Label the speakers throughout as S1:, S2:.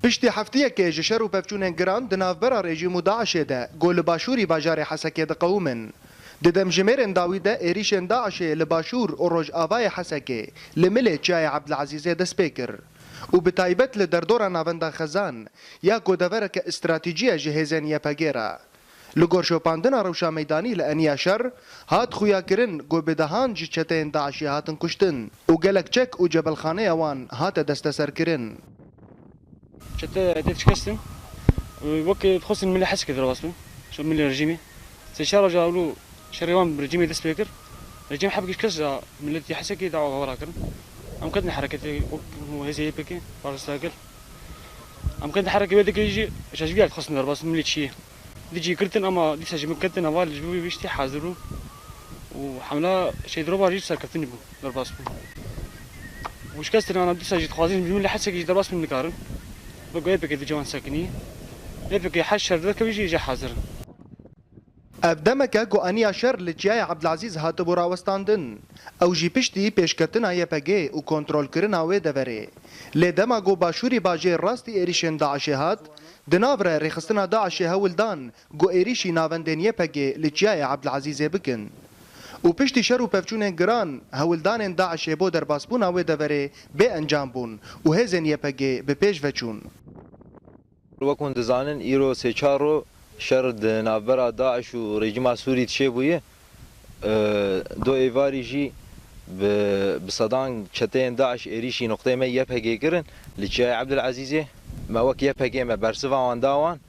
S1: پشتی هفتیه که جشر و پفچونن گران دنافبرا رژیم داعش ده گل باشوری باجار حسکه ده قومن ددم جميرن داويدا إيريشن داعش لباشور وروج آفاي حسكي لملي جاي عبد العزيز دسبيكر وبتايبت لدردورا نافندا خزان يا كودافرك استراتيجية جهزانية باجيرا لگورشو پاندنا روشا ميداني لأنيا شر هات خويا كرن گو بدهان جيشتين داعشي هاتن كشتن وگلك چك و جبل خانه اوان هات دستسر كرن
S2: شتا تشكستن وك تخصن ملي حسكي دراسن شو ملي رجيمي سيشارة جاولو شريوان برجيمي دسبيكر رجيم حبكش كسا ملتي حسكي دعوة وراكن أم كدنا حركتي وهزي بكي بارستاكل أم كدنا حركة بدك يجي شاشبيات خصنا درباس ملي شيء ديجي كرتن أما دي ساجي مكتن أول جبوي بيشتي حاضروا وحملة شيء ضربة جيت صار كتني بو درباس وش كستر أنا دي ساجي تخازين بيقول لحسكي درباس من نكارن بقى بكي دي جوان ساكني بكي حشر ذاك بيجي حاضر
S1: افدمك گو انیا شر لجیای عبدالعزیز هات بورا وستاندن او جی پشتی پیشکتنا یپگی و کنترول کرنا و دوره لدما گو باشوری باجی راستی ایریشن داعش هات دناوره رخصتنا داعش هولدان گو ایریشی ناوندن یپگی لجیای عبدالعزیز بکن و پشتی شر و پفچون گران هولدان داعش بو در باسبونا و دوره به انجام بون و هزن یپگی به پیش وچون
S3: وکون دزانن ایرو سیچارو شرد نابرا داعش و رژیم سوری تشبویه دو ایواری جی بصدان چتین داعش ایریشی نقطه ما یپگی کرن لجای عبدالعزیزه ما وک یپگی ما برسوا وان داوان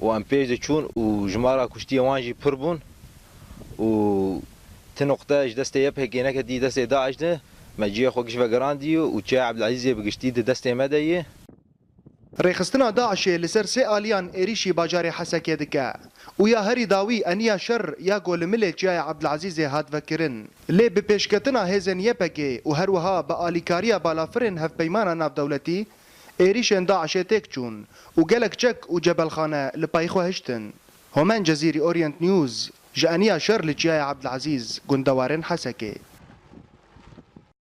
S3: و ام پیج چون و جمارا کشتی وانجی پربون و تنقطه دست یپگی نکدی دست داعش ده ما جی خوکش وگراندی و جای عبدالعزیزه بگشتی دست مدیه
S1: رخصتنا داعش لسر سي آليان إريشي باجاري حسكي دكا ويا هري داوي أنيا شر يا قول ملك جاي عبد العزيز هاد فكرن لي ببيشكتنا هزن يبكي وهروها بآليكاريا بالافرن هف بيمانا ناف دولتي إريشن داعش تكجون وقالك تشك وجبل خانة لبايخو هشتن همان جزيري أورينت نيوز جانيا شر لجاي عبد العزيز قندوارن حسكي